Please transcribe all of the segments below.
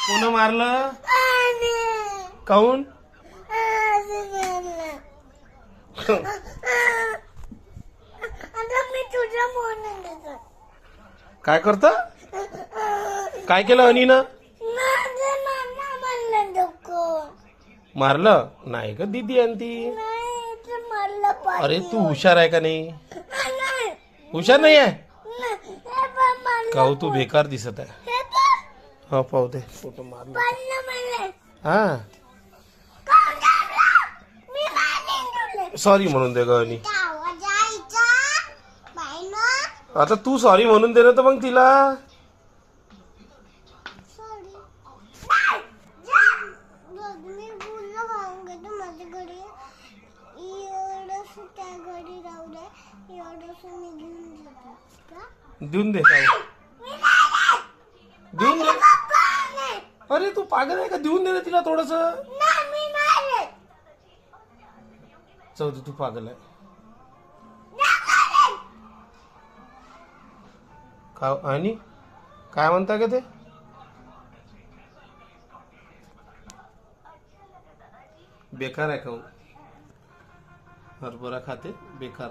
कोण मारलं? काऊन? मी तुझ्या म्हणून काय करत? काय केलं अनिनं? मारलं नाही का दीदी आणि ती? अरे तू हुशार आहे का नाही? हुशार नाही आहे काऊ, तू बेकार दिसत आहे. हा पाहू दे फोटो मारला. हा सॉरी म्हणून दे ग अनी. आता तू सॉरी म्हणून दे ना तर मग तिला. देऊन दे देऊन दे. अरे तू पागल आहे का? देऊन दे ना तिला थोडस. चौधरी तू पागल आहे का? आणि काय म्हणता का ते? बेकार आहे का? हरभरा खाते बेकार.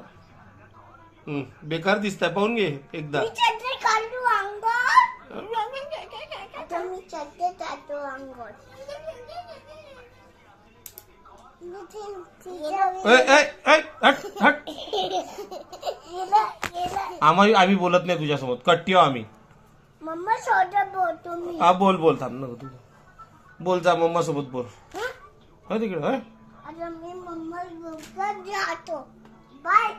बेकार दिसताय पाहून घे एकदा. आम्ही बोलत नाही तुझ्यासोबत. कट्टी आम्ही. मम्मा सोबत बोलतो मी. हा बोल बोल. थांब नको तू बोल. जा मम्मा सोबत बोल. हा तिकडे. आता मी मम्मा सोबत जातो. बाय.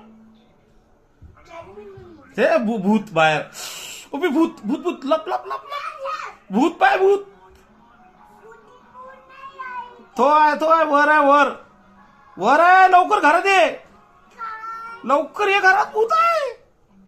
ते भूत बाहेर उभी. भूत भूत भूत. लप लप लप लप. भूत पाय भूत. तो आहे वर आहे वर. वर आहे. लवकर घरात ये. लवकर ये घरात. भूत आहे.